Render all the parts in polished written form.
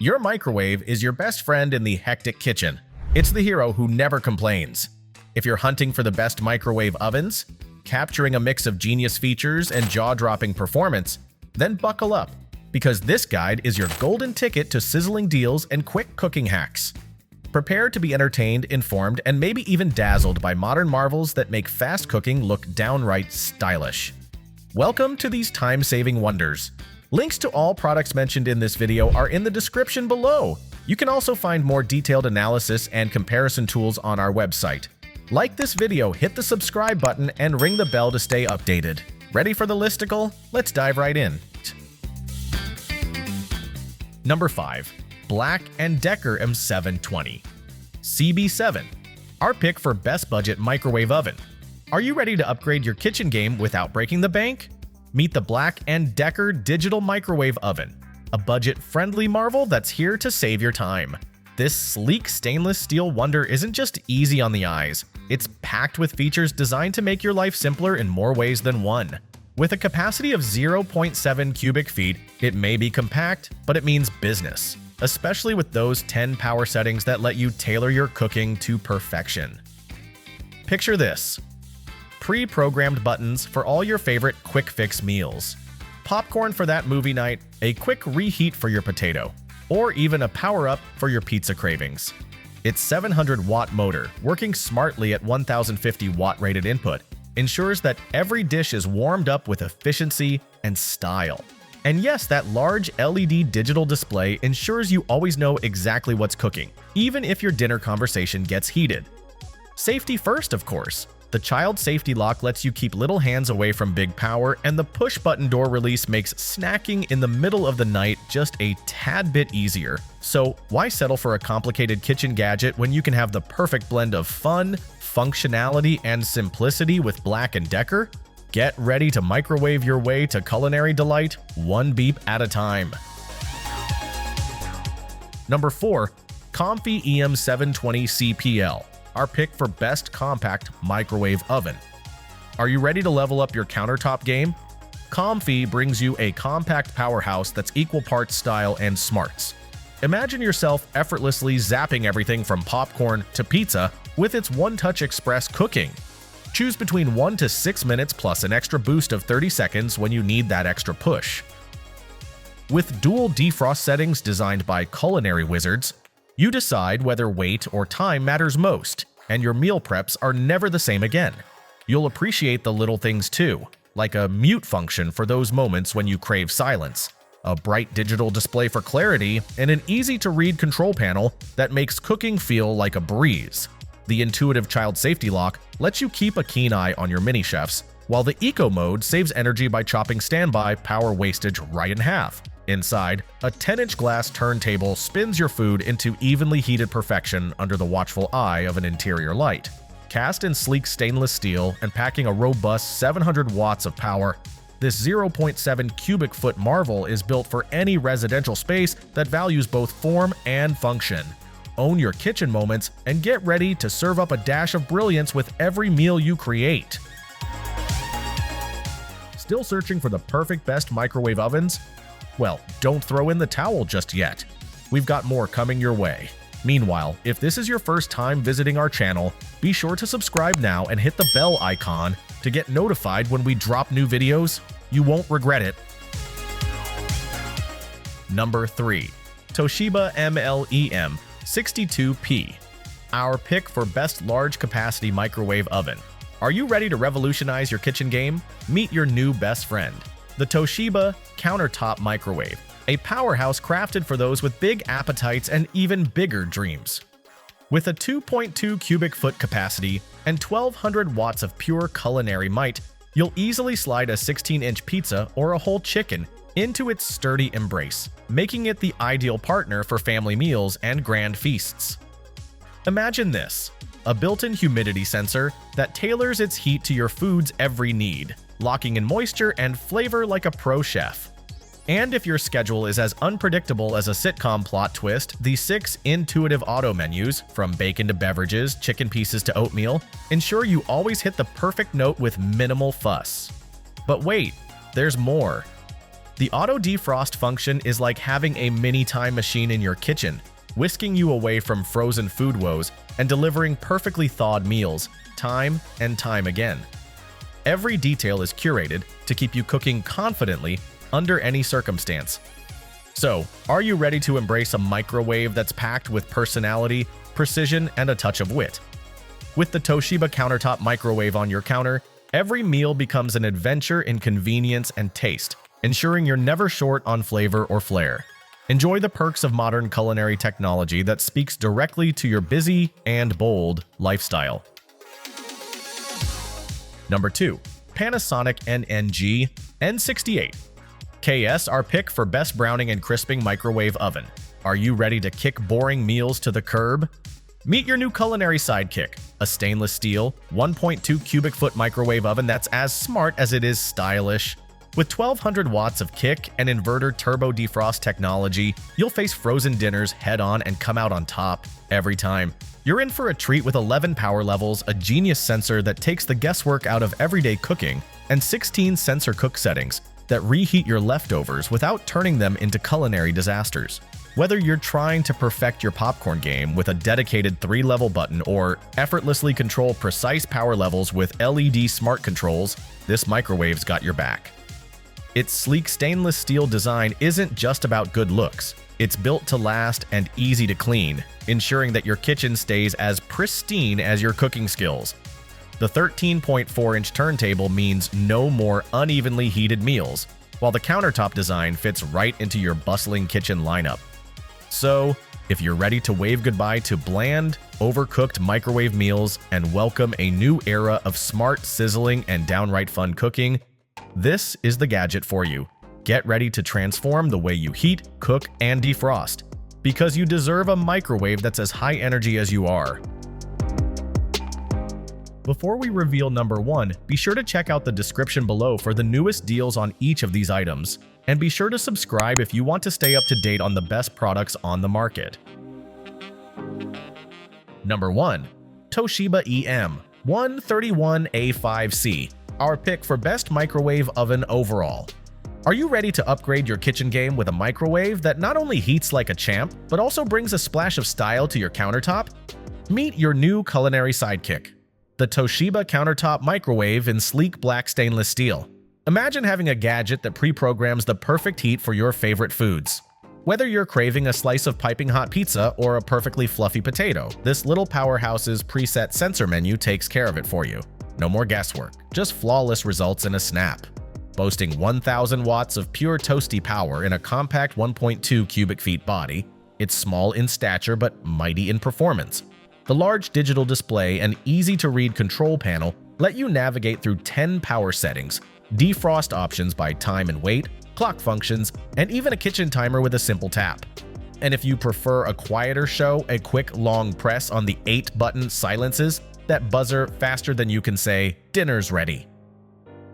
Your microwave is your best friend in the hectic kitchen. It's the hero who never complains. If you're hunting for the best microwave ovens, capturing a mix of genius features and jaw-dropping performance, then buckle up, because this guide is your golden ticket to sizzling deals and quick cooking hacks. Prepare to be entertained, informed, and maybe even dazzled by modern marvels that make fast cooking look downright stylish. Welcome to these time-saving wonders. Links to all products mentioned in this video are in the description below. You can also find more detailed analysis and comparison tools on our website. Like this video, hit the subscribe button, and ring the bell to stay updated. Ready for the listicle? Let's dive right in. Number 5. BLACK+DECKER EM720CB7. Our pick for best budget microwave oven. Are you ready to upgrade your kitchen game without breaking the bank? Meet the BLACK+DECKER Digital Microwave Oven, a budget-friendly marvel that's here to save your time. This sleek stainless steel wonder isn't just easy on the eyes, it's packed with features designed to make your life simpler in more ways than one. With a capacity of 0.7 cubic feet, it may be compact, but it means business, especially with those 10 power settings that let you tailor your cooking to perfection. Picture this: pre-programmed buttons for all your favorite quick-fix meals. Popcorn for that movie night, a quick reheat for your potato, or even a power-up for your pizza cravings. Its 700-watt motor, working smartly at 1050-watt rated input, ensures that every dish is warmed up with efficiency and style. And yes, that large LED digital display ensures you always know exactly what's cooking, even if your dinner conversation gets heated. Safety first, of course. The child safety lock lets you keep little hands away from big power, and the push-button door release makes snacking in the middle of the night just a tad bit easier. So why settle for a complicated kitchen gadget when you can have the perfect blend of fun, functionality, and simplicity with BLACK+DECKER? Get ready to microwave your way to culinary delight, one beep at a time. Number 4. Comfee EM720CPL. Our pick for best compact microwave oven. Are you ready to level up your countertop game? Comfee brings you a compact powerhouse that's equal parts style and smarts. Imagine yourself effortlessly zapping everything from popcorn to pizza with its one-touch express cooking. Choose between 1 to 6 minutes plus an extra boost of 30 seconds when you need that extra push. With dual defrost settings designed by culinary wizards, you decide whether weight or time matters most, and your meal preps are never the same again. You'll appreciate the little things too, like a mute function for those moments when you crave silence, a bright digital display for clarity, and an easy-to-read control panel that makes cooking feel like a breeze. The intuitive child safety lock lets you keep a keen eye on your mini-chefs, while the eco mode saves energy by chopping standby power wastage right in half. Inside, a 10-inch glass turntable spins your food into evenly heated perfection under the watchful eye of an interior light. Cast in sleek stainless steel and packing a robust 700 watts of power, this 0.7 cubic foot marvel is built for any residential space that values both form and function. Own your kitchen moments and get ready to serve up a dash of brilliance with every meal you create. Still searching for the perfect best microwave ovens? Well, don't throw in the towel just yet. We've got more coming your way. Meanwhile, if this is your first time visiting our channel, be sure to subscribe now and hit the bell icon to get notified when we drop new videos. You won't regret it. Number 3. Toshiba ML-EM62P. Our pick for best large capacity microwave oven. Are you ready to revolutionize your kitchen game? Meet your new best friend, the Toshiba Countertop Microwave, a powerhouse crafted for those with big appetites and even bigger dreams. With a 2.2 cubic foot capacity and 1200 watts of pure culinary might, you'll easily slide a 16-inch pizza or a whole chicken into its sturdy embrace, making it the ideal partner for family meals and grand feasts. Imagine this: a built-in humidity sensor that tailors its heat to your food's every need, locking in moisture and flavor like a pro chef. And if your schedule is as unpredictable as a sitcom plot twist, the 6 intuitive auto menus, from bacon to beverages, chicken pieces to oatmeal, ensure you always hit the perfect note with minimal fuss. But wait, there's more. The auto defrost function is like having a mini time machine in your kitchen, whisking you away from frozen food woes and delivering perfectly thawed meals, time and time again. Every detail is curated to keep you cooking confidently under any circumstance. So, are you ready to embrace a microwave that's packed with personality, precision, and a touch of wit? With the Toshiba countertop microwave on your counter, every meal becomes an adventure in convenience and taste, ensuring you're never short on flavor or flair. Enjoy the perks of modern culinary technology that speaks directly to your busy and bold lifestyle. Number 2. Panasonic NN-GN68KS, our pick for best browning and crisping microwave oven. Are you ready to kick boring meals to the curb? Meet your new culinary sidekick, a stainless steel, 1.2 cubic foot microwave oven that's as smart as it is stylish. With 1200 watts of kick and inverter turbo defrost technology, you'll face frozen dinners head-on and come out on top every time. You're in for a treat with 11 power levels, a genius sensor that takes the guesswork out of everyday cooking, and 16 sensor cook settings that reheat your leftovers without turning them into culinary disasters. Whether you're trying to perfect your popcorn game with a dedicated 3-level button or effortlessly control precise power levels with LED smart controls, this microwave's got your back. Its sleek stainless steel design isn't just about good looks. It's built to last and easy to clean, ensuring that your kitchen stays as pristine as your cooking skills. The 13.4-inch turntable means no more unevenly heated meals, while the countertop design fits right into your bustling kitchen lineup. So, if you're ready to wave goodbye to bland, overcooked microwave meals and welcome a new era of smart, sizzling, and downright fun cooking, this is the gadget for you. Get ready to transform the way you heat, cook, and defrost, because you deserve a microwave that's as high energy as you are. Before we reveal number 1, be sure to check out the description below for the newest deals on each of these items. And be sure to subscribe if you want to stay up to date on the best products on the market. Number 1. Toshiba EM131A5C, our pick for best microwave oven overall. Are you ready to upgrade your kitchen game with a microwave that not only heats like a champ, but also brings a splash of style to your countertop? Meet your new culinary sidekick, the Toshiba countertop microwave in sleek black stainless steel. Imagine having a gadget that pre-programs the perfect heat for your favorite foods. Whether you're craving a slice of piping hot pizza or a perfectly fluffy potato, this little powerhouse's preset sensor menu takes care of it for you. No more guesswork, just flawless results in a snap. Boasting 1000 watts of pure toasty power in a compact 1.2 cubic feet body, it's small in stature but mighty in performance. The large digital display and easy-to-read control panel let you navigate through 10 power settings, defrost options by time and weight, clock functions, and even a kitchen timer with a simple tap. And if you prefer a quieter show, a quick long press on the 8-button silences that buzzer faster than you can say, "Dinner's ready."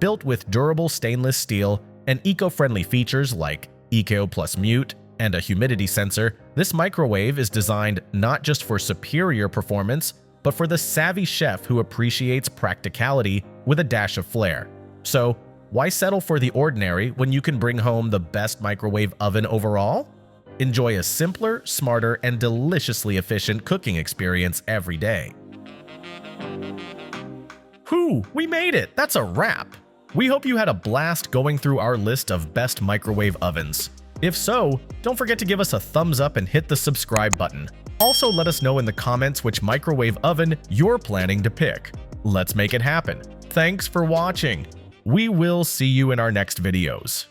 Built with durable stainless steel and eco-friendly features like Eco Plus Mute and a humidity sensor, this microwave is designed not just for superior performance, but for the savvy chef who appreciates practicality with a dash of flair. So, why settle for the ordinary when you can bring home the best microwave oven overall? Enjoy a simpler, smarter, and deliciously efficient cooking experience every day. Whew, we made it! That's a wrap! We hope you had a blast going through our list of best microwave ovens. If so, don't forget to give us a thumbs up and hit the subscribe button. Also, let us know in the comments which microwave oven you're planning to pick. Let's make it happen. Thanks for watching. We will see you in our next videos.